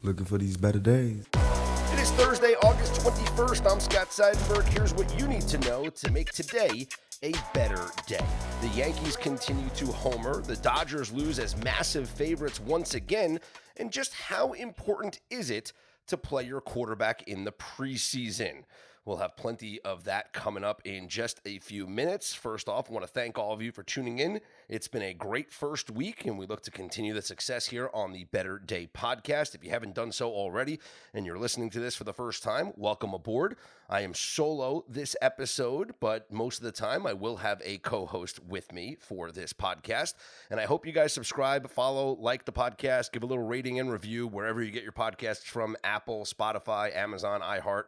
Looking for these better days. It is Thursday, August 21st. I'm Scott Seidenberg. Here's what you need to know to make today a better day. The Yankees continue to homer. The Dodgers lose as massive favorites once again. And just how important is it to play your quarterback in the preseason? We'll have plenty of that coming up in just a few minutes. First off, I want to thank all of you for tuning in. It's been a great first week, and we look to continue the success here on the Better Day podcast. If you haven't done so already and you're listening to this for the first time, welcome aboard. I am solo this episode, but most of the time I will have a co-host with me for this podcast. And I hope you guys subscribe, follow, like the podcast, give a little rating and review wherever you get your podcasts from: Apple, Spotify, Amazon, iHeart,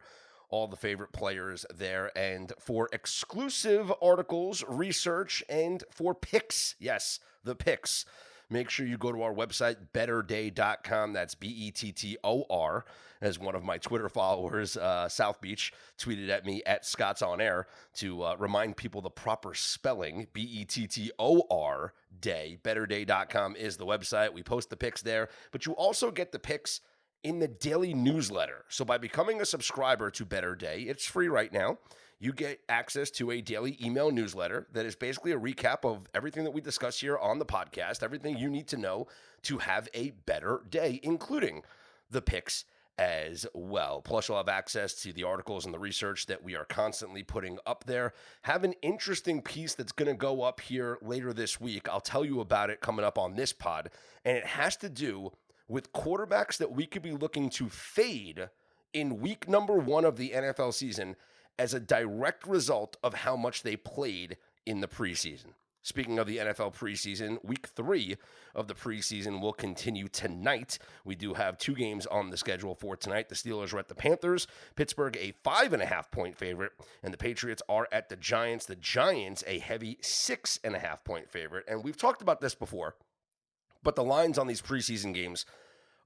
all the favorite players there. And for exclusive articles, research, and for picks, yes, the picks, make sure you go to our website, betterday.com. That's Bettor, as one of my Twitter followers, South Beach, tweeted at me at Scott's On Air to remind people the proper spelling, Bettor day. Betterday.com is the website. We post the picks there, but you also get the picks in the daily newsletter. So by becoming a subscriber to Better Day, it's free right now, you get access to a daily email newsletter that is basically a recap of everything that we discuss here on the podcast, everything you need to know to have a better day, including the picks as well. Plus, you'll have access to the articles and the research that we are constantly putting up there. Have an interesting piece that's going to go up here later this week. I'll tell you about it coming up on this pod, and it has to do with quarterbacks that we could be looking to fade in week number 1 of the NFL season as a direct result of how much they played in the preseason. Speaking of the NFL preseason, week 3 of the preseason will continue tonight. We do have 2 games on the schedule for tonight. The Steelers are at the Panthers, Pittsburgh a 5.5-point favorite, and the Patriots are at the Giants. The Giants a heavy 6.5-point favorite. And we've talked about this before, but the lines on these preseason games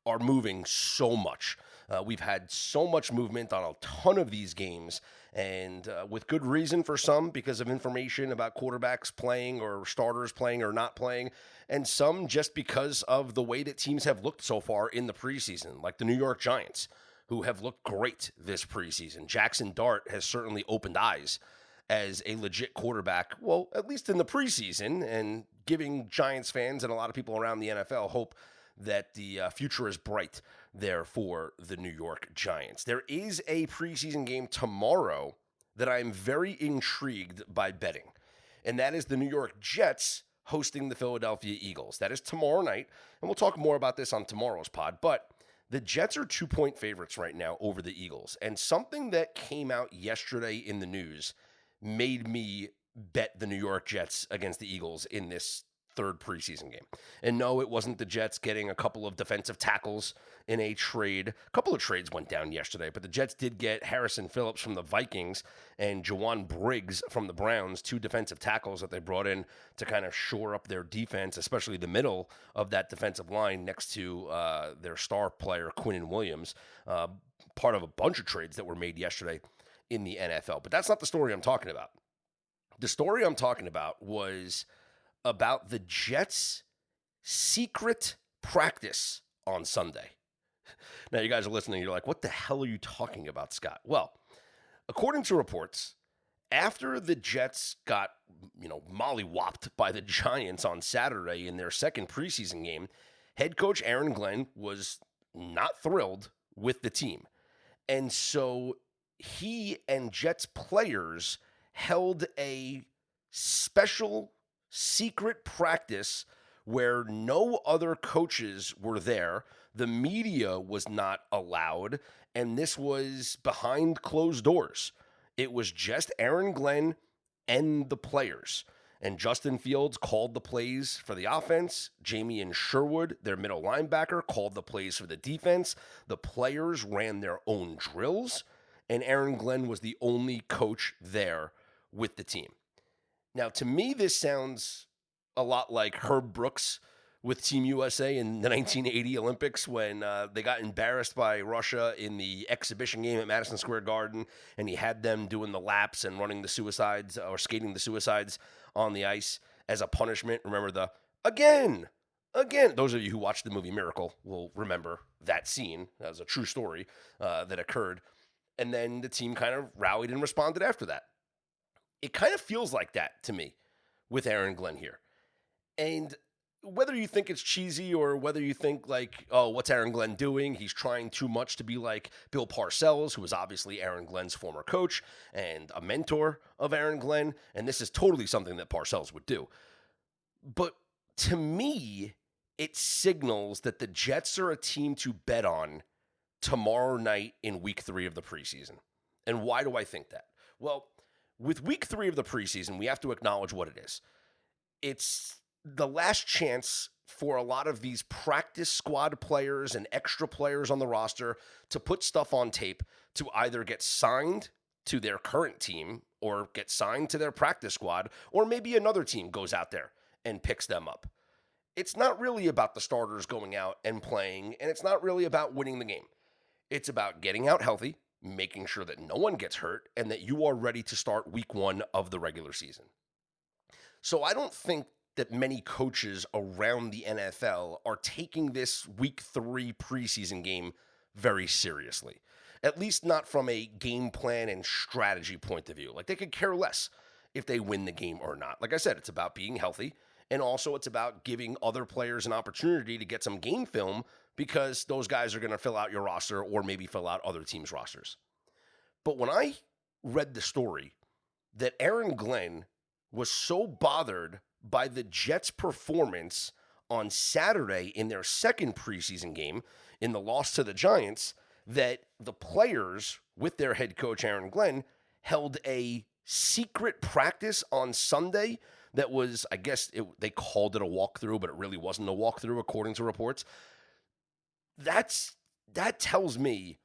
are moving so much. We've had so much movement on a ton of these games, and with good reason for some, because of information about quarterbacks playing or starters playing or not playing, and some just because of the way that teams have looked so far in the preseason, like the New York Giants, who have looked great this preseason. Jackson Dart has certainly opened eyes as a legit quarterback, well, at least in the preseason, and giving Giants fans and a lot of people around the NFL hope that the future is bright there for the New York Giants. There is a preseason game tomorrow that I am very intrigued by betting, and that is the New York Jets hosting the Philadelphia Eagles. That is tomorrow night, and we'll talk more about this on tomorrow's pod, but the Jets are 2-point favorites right now over the Eagles, and something that came out yesterday in the news made me bet the New York Jets against the Eagles in this third preseason game. And no, it wasn't the Jets getting a couple of defensive tackles in a trade. A couple of trades went down yesterday, but the Jets did get Harrison Phillips from the Vikings and Jawan Briggs from the Browns, 2 defensive tackles that they brought in to kind of shore up their defense, especially the middle of that defensive line next to their star player, Quinnen Williams, part of a bunch of trades that were made yesterday in the NFL. But that's not the story I'm talking about. The story I'm talking about was about the Jets' secret practice on Sunday. Now, you guys are listening. You're like, what the hell are you talking about, Scott? Well, according to reports, after the Jets got, mollywopped by the Giants on Saturday in their second preseason game, head coach Aaron Glenn was not thrilled with the team. And so he and Jets players held a special secret practice where no other coaches were there. The media was not allowed, and this was behind closed doors. It was just Aaron Glenn and the players. And Justin Fields called the plays for the offense. Jamie Sherwood, their middle linebacker, called the plays for the defense. The players ran their own drills, and Aaron Glenn was the only coach there with the team. Now, to me, this sounds a lot like Herb Brooks with Team USA in the 1980 Olympics when they got embarrassed by Russia in the exhibition game at Madison Square Garden, and he had them doing the laps and running the suicides or skating the suicides on the ice as a punishment. Remember the again, Again, those of you who watched the movie Miracle will remember that scene. That was a true story that occurred. And then the team kind of rallied and responded after that. It kind of feels like that to me with Aaron Glenn here. And whether you think it's cheesy or whether you think like, oh, what's Aaron Glenn doing? He's trying too much to be like Bill Parcells, who is obviously Aaron Glenn's former coach and a mentor of Aaron Glenn. And this is totally something that Parcells would do. But to me, it signals that the Jets are a team to bet on tomorrow night in week 3 of the preseason. And why do I think that? Well, with week 3 of the preseason, we have to acknowledge what it is. It's the last chance for a lot of these practice squad players and extra players on the roster to put stuff on tape to either get signed to their current team or get signed to their practice squad, or maybe another team goes out there and picks them up. It's not really about the starters going out and playing, and it's not really about winning the game. It's about getting out healthy, making sure that no one gets hurt, and that you are ready to start week 1 of the regular season. So I don't think that many coaches around the NFL are taking this week 3 preseason game very seriously. At least not from a game plan and strategy point of view. Like, they could care less if they win the game or not. Like I said, it's about being healthy, and also it's about giving other players an opportunity to get some game film because those guys are going to fill out your roster or maybe fill out other teams' rosters. But when I read the story that Aaron Glenn was so bothered by the Jets' performance on Saturday in their second preseason game in the loss to the Giants that the players, with their head coach Aaron Glenn, held a secret practice on Sunday that was, I guess they called it a walkthrough, but it really wasn't a walkthrough according to reports. That tells me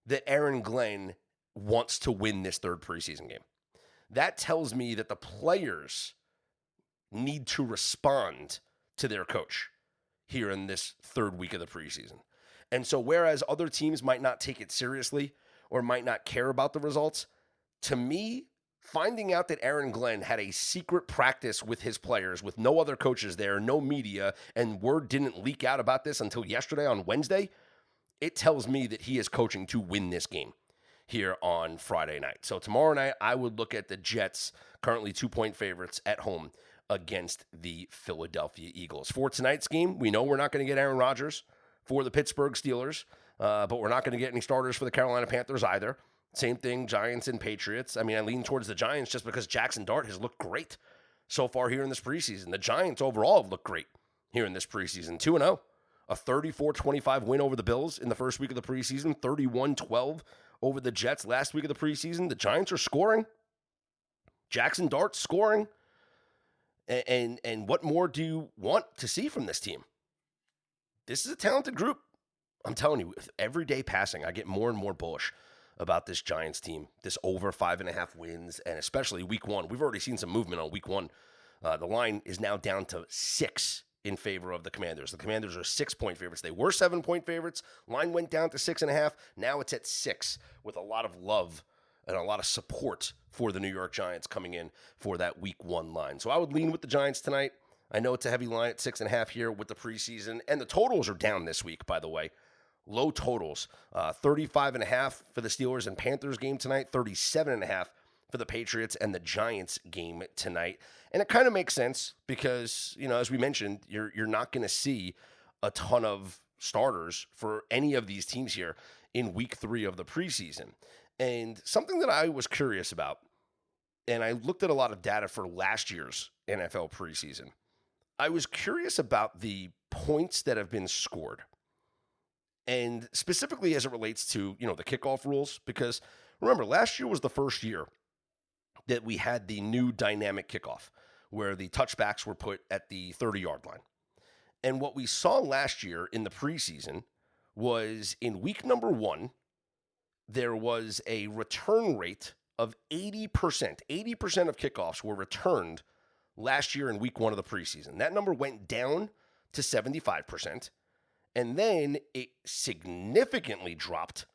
that Aaron Glenn wants to win this third preseason game. That tells me that the players need to respond to their coach here in this third week of the preseason. And so whereas other teams might not take it seriously or might not care about the results, to me, finding out that Aaron Glenn had a secret practice with his players with no other coaches there, no media, and word didn't leak out about this until yesterday on Wednesday, it tells me that he is coaching to win this game here on Friday night. So tomorrow night, I would look at the Jets, currently 2-point favorites at home against the Philadelphia Eagles. For tonight's game, we know we're not going to get Aaron Rodgers for the Pittsburgh Steelers, but we're not going to get any starters for the Carolina Panthers either. Same thing, Giants and Patriots. I mean, I lean towards the Giants just because Jackson Dart has looked great so far here in this preseason. The Giants overall have looked great here in this preseason. 2-0, a 34-25 win over the Bills in the first week of the preseason, 31-12 over the Jets last week of the preseason. The Giants are scoring. Jackson Dart scoring. And what more do you want to see from this team? This is a talented group. I'm telling you, with every day passing, I get more and more bullish about this Giants team, this over 5.5 wins, and especially week 1. We've already seen some movement on week 1. The line is now down to 6 in favor of the Commanders. The Commanders are 6-point favorites. They were 7-point favorites. Line went down to 6.5. Now it's at 6 with a lot of love and a lot of support for the New York Giants coming in for that week 1 line. So I would lean with the Giants tonight. I know it's a heavy line at 6.5 here with the preseason, and the totals are down this week, by the way. Low totals, 35.5 for the Steelers and Panthers game tonight, 37.5 for the Patriots and the Giants game tonight. And it kind of makes sense because, you know, as we mentioned, you're not going to see a ton of starters for any of these teams here in week 3 of the preseason. And something that I was curious about, and I looked at a lot of data for last year's NFL preseason. I was curious about the points that have been scored. And specifically as it relates to, you know, the kickoff rules, because remember, last year was the first year that we had the new dynamic kickoff where the touchbacks were put at the 30-yard line. And what we saw last year in the preseason was in week number 1, there was a return rate of 80%. 80% of kickoffs were returned last year in week 1 of the preseason. That number went down to 75%. And then it significantly dropped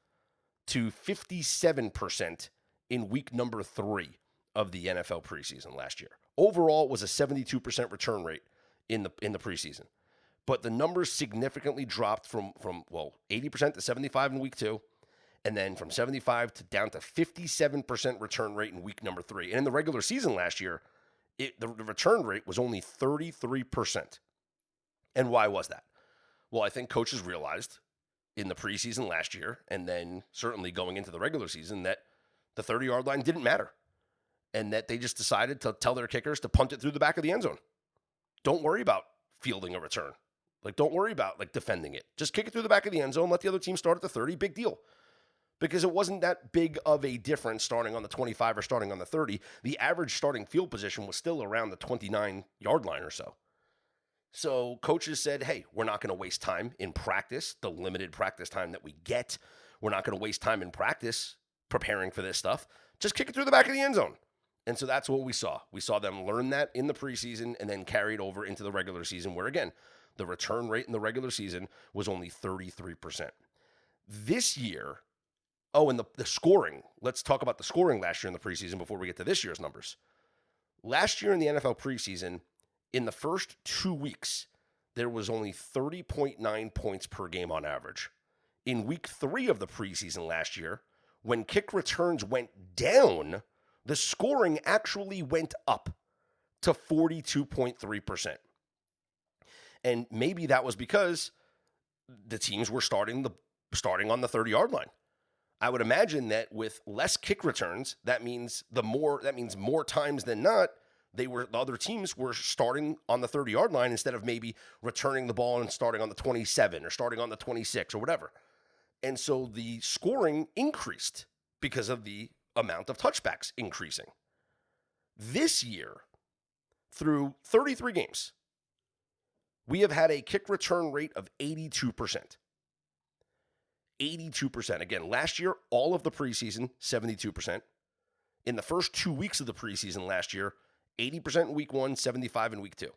to 57% in week number 3 of the NFL preseason last year. Overall, it was a 72% return rate in the preseason. but the numbers significantly dropped from 80% to 75 in week 2, and then from 75 to down to 57% return rate in week number 3. And in the regular season last year, the return rate was only 33%. And why was that? Well, I think coaches realized in the preseason last year, and then certainly going into the regular season, that the 30-yard line didn't matter, and that they just decided to tell their kickers to punt it through the back of the end zone. Don't worry about fielding a return. Don't worry about defending it. Just kick it through the back of the end zone, let the other team start at the 30, big deal. Because it wasn't that big of a difference starting on the 25 or starting on the 30. The average starting field position was still around the 29-yard line or so. So coaches said, hey, we're not going to waste time in practice, the limited practice time that we get. We're not going to waste time in practice preparing for this stuff. Just kick it through the back of the end zone. And so that's what we saw. We saw them learn that in the preseason and then carried over into the regular season where, again, the return rate in the regular season was only 33%. This year, and the scoring. Let's talk about the scoring last year in the preseason before we get to this year's numbers. Last year in the NFL preseason, in the first 2 weeks, there was only 30.9 points per game on average. In week 3 of the preseason last year, when kick returns went down, the scoring actually went up to 42.3%. And maybe that was because the teams were starting on the 30-yard line. I would imagine that with less kick returns, that means more times than not, the other teams were starting on the 30-yard line instead of maybe returning the ball and starting on the 27 or starting on the 26 or whatever. And so the scoring increased because of the amount of touchbacks increasing. This year, through 33 games, we have had a kick return rate of 82%. 82%. Again, last year, all of the preseason, 72%. In the first 2 weeks of the preseason last year, 80% in week 1, 75 in week 2.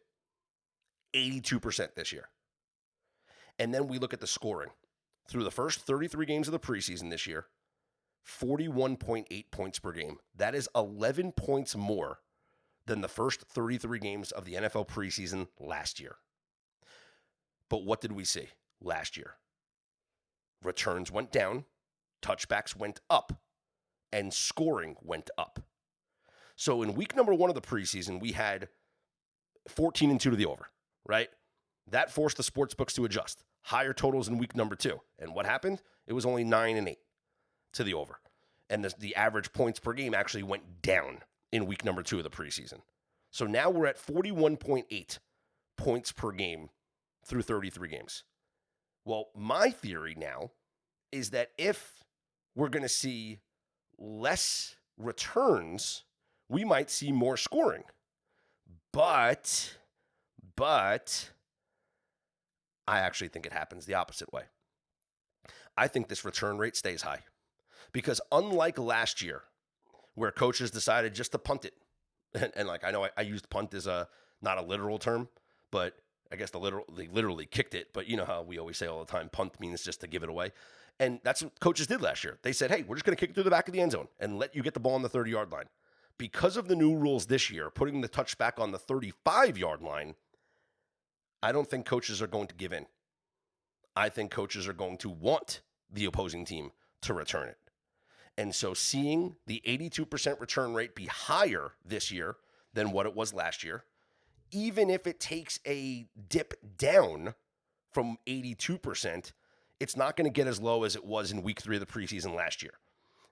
82% this year. And then we look at the scoring. Through the first 33 games of the preseason this year, 41.8 points per game. That is 11 points more than the first 33 games of the NFL preseason last year. But what did we see last year? Returns went down, touchbacks went up, and scoring went up. So in week number 1 of the preseason, we had 14-2 to the over, right? That forced the sports books to adjust. Higher totals in week number 2. And what happened? It was only 9-8 to the over. And the average points per game actually went down in week number 2 of the preseason. So now we're at 41.8 points per game through 33 games. Well, my theory now is that if we're going to see less returns, we might see more scoring. But I actually think it happens the opposite way. I think this return rate stays high. Because unlike last year, where coaches decided just to punt it, and I know I used punt as not a literal term, but I guess they literally kicked it, but you know how we always say all the time, punt means just to give it away. And that's what coaches did last year. They said, hey, we're just going to kick it through the back of the end zone and let you get the ball on the 30-yard line. Because of the new rules this year, putting the touchback on the 35-yard line, I don't think coaches are going to give in. I think coaches are going to want the opposing team to return it. And so seeing the 82% return rate be higher this year than what it was last year, even if it takes a dip down from 82%, it's not going to get as low as it was in week 3 of the preseason last year.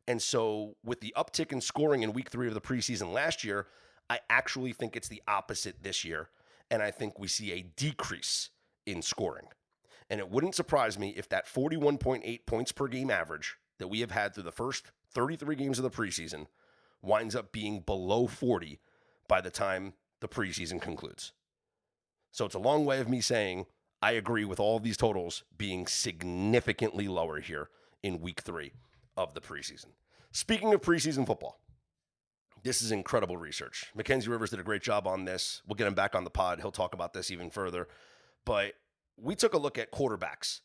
And so with the uptick in scoring in week 3 of the preseason last year, I actually think it's the opposite this year. And I think we see a decrease in scoring. And it wouldn't surprise me if that 41.8 points per game average that we have had through the first 33 games of the preseason winds up being below 40 by the time the preseason concludes. So it's a long way of me saying I agree with all of these totals being significantly lower here in week 3 of the preseason. Speaking of preseason football, this is incredible research. Mackenzie Rivers did a great job on this. We'll get him back on the pod. He'll talk about this even further. But we took a look at quarterbacks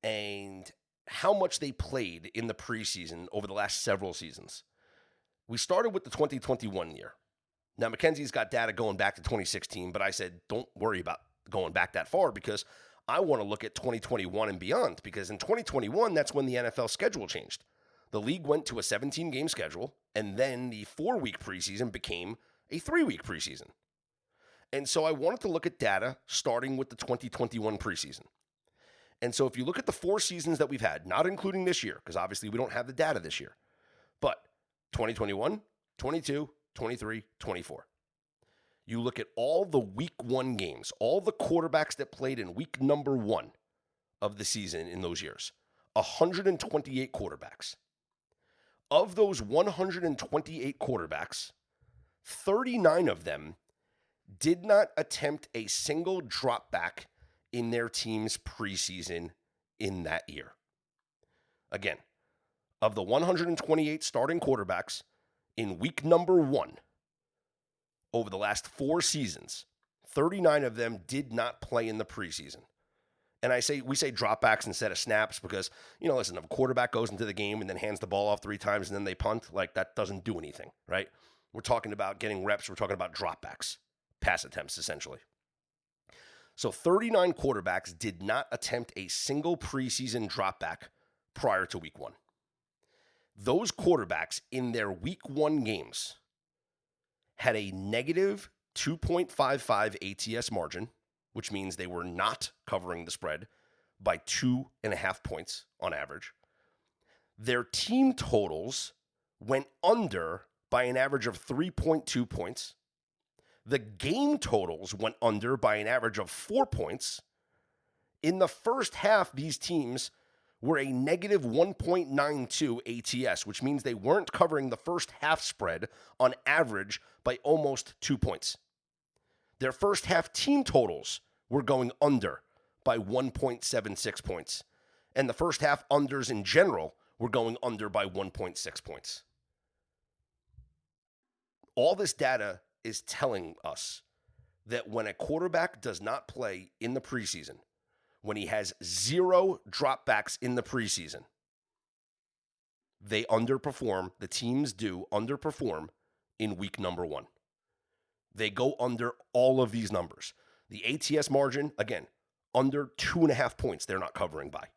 and how much they played in the preseason over the last several seasons. We started with the 2021 year. Now, Mackenzie's got data going back to 2016, but I said, don't worry about going back that far because I want to look at 2021 and beyond, because in 2021, that's when the NFL schedule changed. The league went to a 17-game schedule, and then the 4-week preseason became a 3-week preseason. And so I wanted to look at data starting with the 2021 preseason. And so if you look at the 4 seasons that we've had, not including this year, because obviously we don't have the data this year, but 2021, 22, 23, 24. You look at all the week 1 games, all the quarterbacks that played in week number 1 of the season in those years, 128 quarterbacks. Of those 128 quarterbacks, 39 of them did not attempt a single drop back in their team's preseason in that year. Again, of the 128 starting quarterbacks in week number 1 over the last 4 seasons, 39 of them did not play in the preseason. And we say dropbacks instead of snaps because, listen, if a quarterback goes into the game and then hands the ball off 3 times and then they punt, like that doesn't do anything, right? We're talking about getting reps. We're talking about dropbacks, pass attempts, essentially. So 39 quarterbacks did not attempt a single preseason dropback prior to week 1. Those quarterbacks in their week 1 games had a negative 2.55 ATS margin, which means they were not covering the spread by 2.5 points on average. Their team totals went under by an average of 3.2 points. The game totals went under by an average of 4 points. In the first half, these teams were a negative 1.92 ATS, which means they weren't covering the first half spread on average by almost 2 points. Their first half team totals were going under by 1.76 points. And the first half unders in general were going under by 1.6 points. All this data is telling us that when a quarterback does not play in the preseason, when he has 0 dropbacks in the preseason, they underperform. The teams do underperform in week number 1. They go under all of these numbers. The ATS margin, again, under 2.5 points they're not covering by.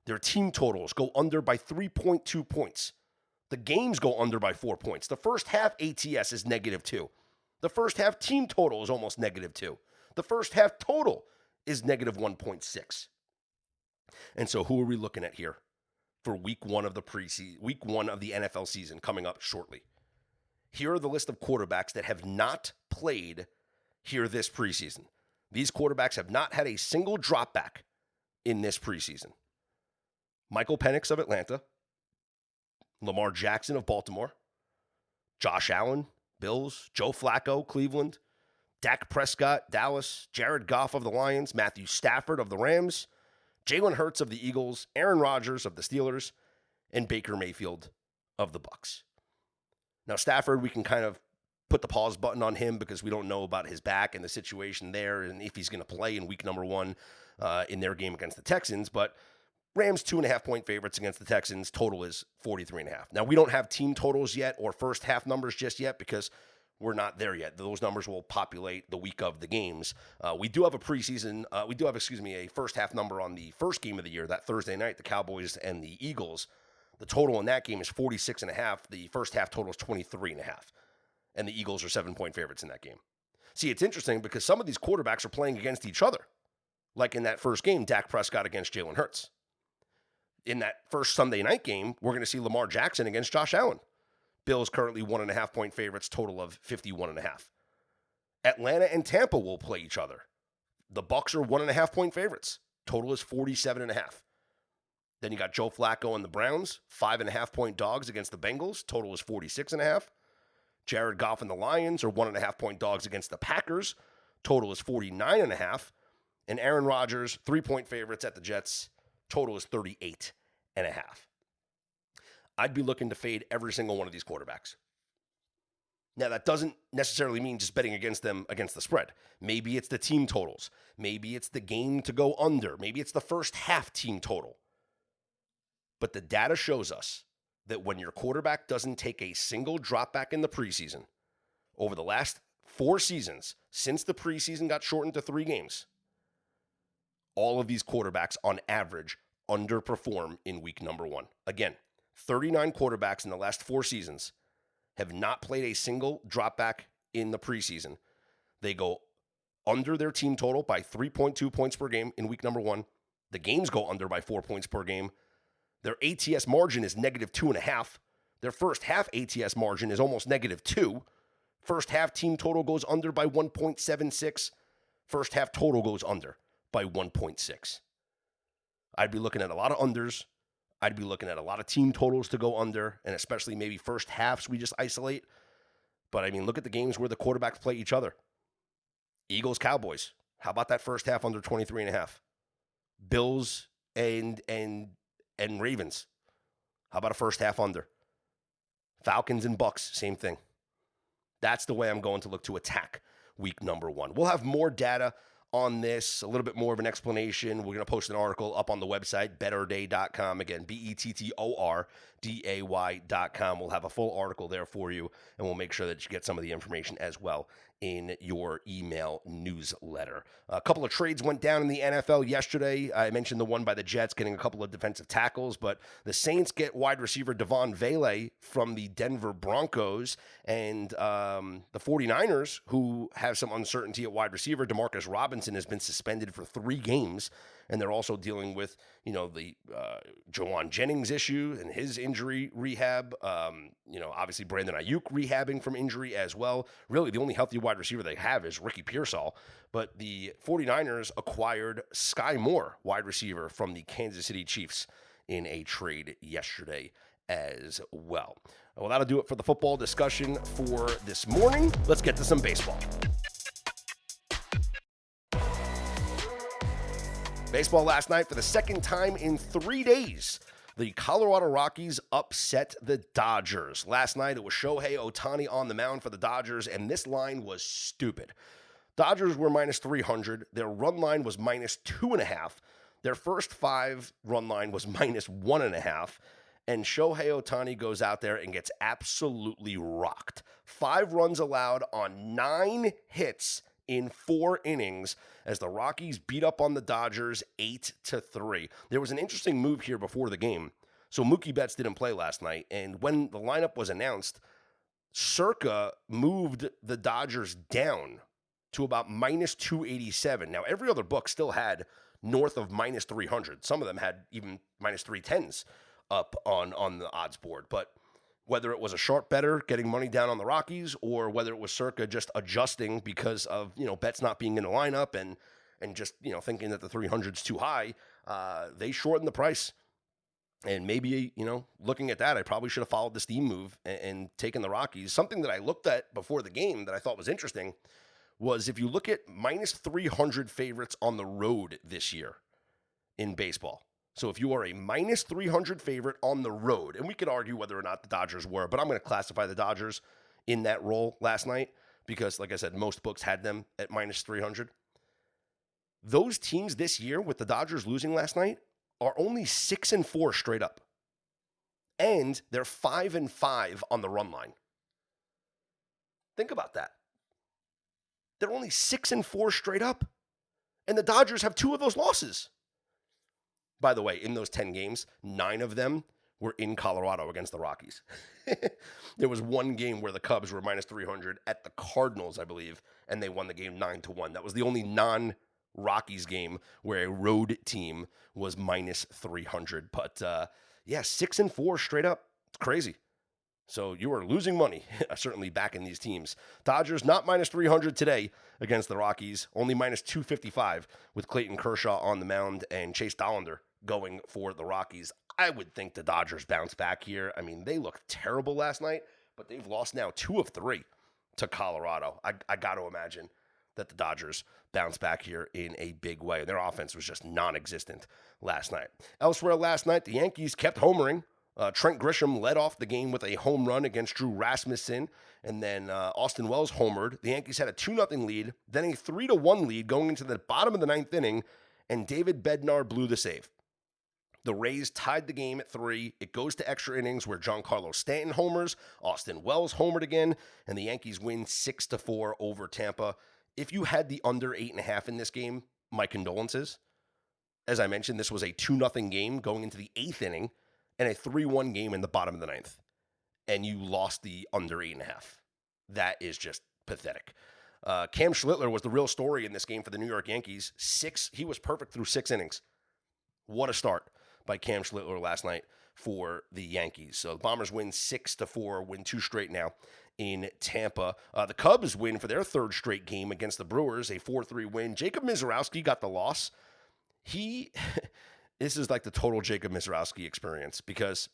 Their team totals go under by 3.2 points. The games go under by 4 points. The first half ATS is negative 2. The first half team total is almost negative 2. The first half total is negative 1.6. And so who are we looking at here for week 1 of the week 1 of the NFL season coming up shortly? Here are the list of quarterbacks that have not played here this preseason. These quarterbacks have not had a single dropback in this preseason. Michael Penix of Atlanta, Lamar Jackson of Baltimore, Josh Allen, Bills, Joe Flacco, Cleveland, Dak Prescott, Dallas, Jared Goff of the Lions, Matthew Stafford of the Rams, Jalen Hurts of the Eagles, Aaron Rodgers of the Steelers, and Baker Mayfield of the Bucs. Now, Stafford, we can kind of put the pause button on him because we don't know about his back and the situation there and if he's going to play in week number 1 in their game against the Texans. But Rams 2.5 point favorites against the Texans. Total is 43.5. Now, we don't have team totals yet or first half numbers just yet because we're not there yet. Those numbers will populate the week of the games. We do have a first half number on the first game of the year, that Thursday night, the Cowboys and the Eagles. The total in that game is 46.5. The first half total is 23.5. And the Eagles are 7-point favorites in that game. See, it's interesting because some of these quarterbacks are playing against each other. Like in that first game, Dak Prescott against Jalen Hurts. In that first Sunday night game, we're going to see Lamar Jackson against Josh Allen. Bills currently 1.5 point favorites, total of 51.5. Atlanta and Tampa will play each other. The Bucs are 1.5 point favorites. Total is 47.5. Then you got Joe Flacco and the Browns, 5.5 point dogs against the Bengals. Total is 46.5. Jared Goff and the Lions are 1.5 point dogs against the Packers. Total is 49.5. And Aaron Rodgers, 3 point favorites at the Jets. Total is 38.5. I'd be looking to fade every single one of these quarterbacks. Now, that doesn't necessarily mean just betting against them against the spread. Maybe it's the team totals. Maybe it's the game to go under. Maybe it's the first half team total. But the data shows us that when your quarterback doesn't take a single drop back in the preseason, over the last 4 seasons since the preseason got shortened to 3 games, all of these quarterbacks on average underperform in week number 1. Again, 39 quarterbacks in the last 4 seasons have not played a single drop back in the preseason. They go under their team total by 3.2 points per game in week number 1. The games go under by 4 points per game. Their ATS margin is negative 2.5. Their first half ATS margin is almost negative 2. First half team total goes under by 1.76. First half total goes under by 1.6. I'd be looking at a lot of unders. I'd be looking at a lot of team totals to go under, and especially maybe first halves we just isolate. But, I mean, look at the games where the quarterbacks play each other. Eagles, Cowboys. How about that first half under 23.5? Bills and Ravens. How about a first half under? Falcons and Bucks, same thing. That's the way I'm going to look to attack week number 1. We'll have more data on this, a little bit more of an explanation. We're going to post an article up on the website, bettorday.com. Again, bettorday.com. We'll have a full article there for you, and we'll make sure that you get some of the information as well in your email newsletter. A couple of trades went down in the NFL yesterday. I mentioned the one by the Jets getting a couple of defensive tackles, but the Saints get wide receiver Devon Vele from the Denver Broncos, and the 49ers, who have some uncertainty at wide receiver. Demarcus Robinson has been suspended for 3 games, and they're also dealing with, the Jawan Jennings issue and his injury rehab. Obviously Brandon Ayuk rehabbing from injury as well. Really, the only healthy wide receiver they have is Ricky Pearsall. But the 49ers acquired Sky Moore, wide receiver from the Kansas City Chiefs, in a trade yesterday as well. Well, that'll do it for the football discussion for this morning. Let's get to some baseball. Baseball last night for the second time in 3 days. The Colorado Rockies upset the Dodgers. Last night, it was Shohei Ohtani on the mound for the Dodgers, and this line was stupid. Dodgers were minus 300. Their run line was minus 2.5. Their first 5 run line was minus 1.5. And Shohei Ohtani goes out there and gets absolutely rocked. 5 runs allowed on 9 hits in 4 innings as the Rockies beat up on the Dodgers 8-3. There was an interesting move here before the game. So MLB Bets didn't play last night, and when the lineup was announced, Circa moved the Dodgers down to about minus 287. Now, every other book still had north of minus 300. Some of them had even minus 310s up on the odds board, but whether it was a sharp bettor getting money down on the Rockies or whether it was Circa just adjusting because of, bets not being in the lineup and just, thinking that the 300's too high, they shortened the price. And maybe, looking at that, I probably should have followed the steam move and taken the Rockies. Something that I looked at before the game that I thought was interesting was if you look at minus 300 favorites on the road this year in baseball. So if you are a minus 300 favorite on the road, and we could argue whether or not the Dodgers were, but I'm going to classify the Dodgers in that role last night because, like I said, most books had them at minus 300. Those teams this year, with the Dodgers losing last night, are only 6-4 straight up. And they're 5-5 on the run line. Think about that. They're only 6-4 straight up. And the Dodgers have 2 of those losses. By the way, in those 10 games, 9 of them were in Colorado against the Rockies. There was one game where the Cubs were minus 300 at the Cardinals, I believe, and they won the game 9-1. That was the only non-Rockies game where a road team was minus 300. But, 6-4 straight up. It's crazy. So you are losing money, certainly backing these teams. Dodgers not minus 300 today against the Rockies, only minus 255 with Clayton Kershaw on the mound and Chase Dollander going for the Rockies. I would think the Dodgers bounce back here. I mean, they looked terrible last night, but they've lost now 2 of 3 to Colorado. I got to imagine that the Dodgers bounce back here in a big way. Their offense was just non-existent last night. Elsewhere last night, the Yankees kept homering. Trent Grisham led off the game with a home run against Drew Rasmussen, and then Austin Wells homered. The Yankees had a 2-0 lead, then a 3-1 lead going into the bottom of the 9th inning, and David Bednar blew the save. The Rays tied the game at 3. It goes to extra innings where Giancarlo Stanton homers, Austin Wells homered again, and the Yankees win 6-4 over Tampa. If you had the under 8.5 in this game, my condolences. As I mentioned, this was a 2-0 game going into the 8th inning and a 3-1 game in the bottom of the 9th. And you lost the under 8.5. That is just pathetic. Cam Schlittler was the real story in this game for the New York Yankees. He was perfect through 6 innings. What a start by Cam Schlittler last night for the Yankees. So the Bombers win 6-4, win 2 straight now in Tampa. The Cubs win for their 3rd straight game against the Brewers, a 4-3 win. Jacob Misiorowski got the loss. This is like the total Jacob Misiorowski experience because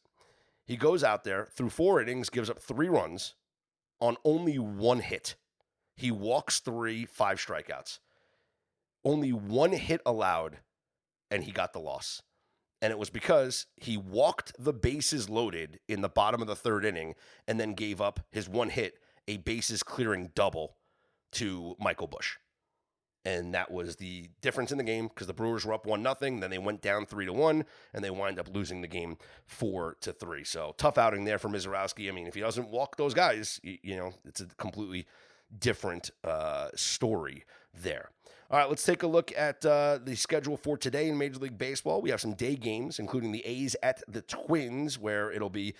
he goes out there through 4 innings, gives up 3 runs on only 1 hit. He walks 3, 5 strikeouts. Only 1 hit allowed, and he got the loss. And it was because he walked the bases loaded in the bottom of the 3rd inning and then gave up his 1 hit, a bases clearing double to Michael Busch. And that was the difference in the game because the Brewers were up 1-0, then they went down 3-1, and they wind up losing the game 4-3. So tough outing there for Misiorowski. I mean, if he doesn't walk those guys, it's a completely different story there. All right, let's take a look at the schedule for today in Major League Baseball. We have some day games, including the A's at the Twins, where it'll be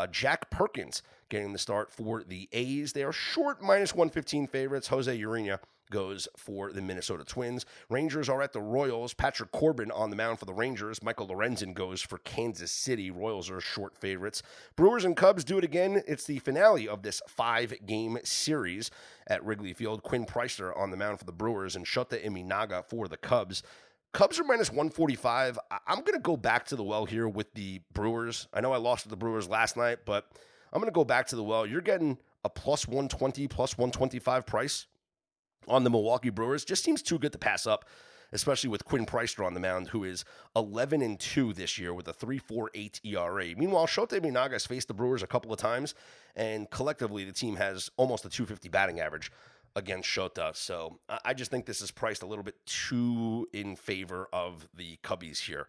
Jack Perkins getting the start for the A's. They are short -115 favorites. Jose Urena goes for the Minnesota Twins. Rangers are at the Royals. Patrick Corbin on the mound for the Rangers. Michael Lorenzen goes for Kansas City. Royals are short favorites. Brewers and Cubs do it again. It's the finale of this 5-game series at Wrigley Field. Quinn Priester on the mound for the Brewers and Shota Imanaga for the Cubs. Cubs are -145. I'm going to go back to the well here with the Brewers. I know I lost to the Brewers last night, but I'm going to go back to the well. You're getting a +120, +125 price on the Milwaukee Brewers. Just seems too good to pass up, especially with Quinn Priester on the mound, who is 11-2 this year with a 3.48 ERA. Meanwhile, Shota Imanaga has faced the Brewers a couple of times, and collectively the team has almost a .250 batting average against Shota. So I just think this is priced a little bit too in favor of the Cubbies here.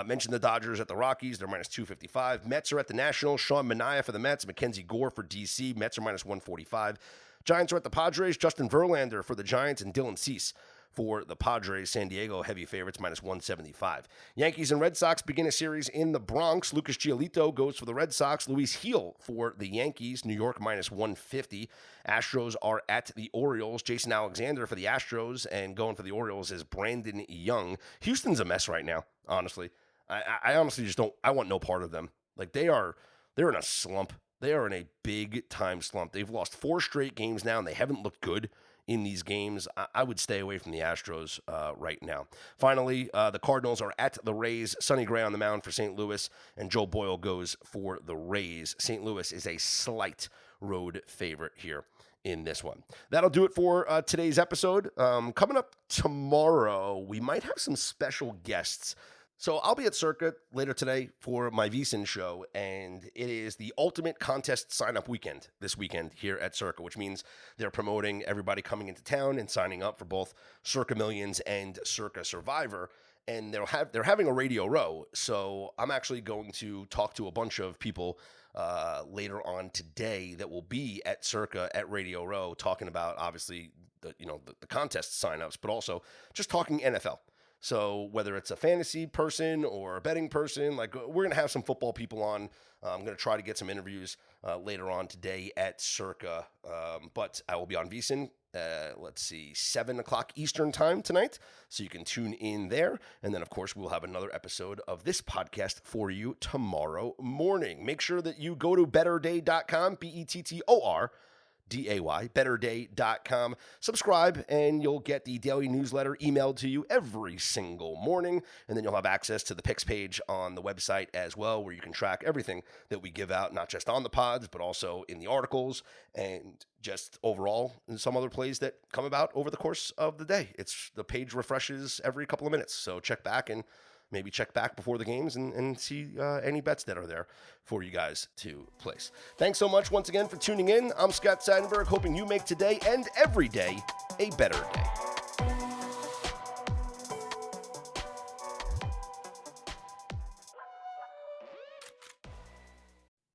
Mentioned the Dodgers at the Rockies. They're -255. Mets are at the Nationals. Sean Manaea for the Mets. Mackenzie Gore for DC. Mets are -145. Giants are at the Padres. Justin Verlander for the Giants and Dylan Cease for the Padres. San Diego heavy favorites -175. Yankees and Red Sox begin a series in the Bronx. Lucas Giolito goes for the Red Sox. Luis Gil for the Yankees. New York -150. Astros are at the Orioles. Jason Alexander for the Astros, and going for the Orioles is Brandon Young. Houston's a mess right now, honestly. I honestly just don't. I want no part of them. Like they're in a slump. They are in a big-time slump. They've lost 4 straight games now, and they haven't looked good in these games. I would stay away from the Astros right now. Finally, the Cardinals are at the Rays. Sonny Gray on the mound for St. Louis, and Joe Boyle goes for the Rays. St. Louis is a slight road favorite here in this one. That'll do it for today's episode. Coming up tomorrow, we might have some special guests. So I'll be at Circa later today for my VSiN show, and it is the ultimate contest sign-up weekend this weekend here at Circa, which means they're promoting everybody coming into town and signing up for both Circa Millions and Circa Survivor, and they're having a Radio Row. So I'm actually going to talk to a bunch of people later on today that will be at Circa at Radio Row, talking about obviously the contest sign-ups, but also just talking NFL. So whether it's a fantasy person or a betting person, like we're going to have some football people on. I'm going to try to get some interviews later on today at Circa. But I will be on VSiN, 7 o'clock Eastern time tonight. So you can tune in there. And then, of course, we'll have another episode of this podcast for you tomorrow morning. Make sure that you go to betterday.com, BETTOR. DAY, betterday.com. Subscribe, and you'll get the daily newsletter emailed to you every single morning. And then you'll have access to the picks page on the website as well, where you can track everything that we give out, not just on the pods, but also in the articles and just overall in some other plays that come about over the course of the day. The page refreshes every couple of minutes. So check back and maybe check back before the games and see any bets that are there for you guys to place. Thanks so much once again for tuning in. I'm Scott Seidenberg, hoping you make today and every day a better day.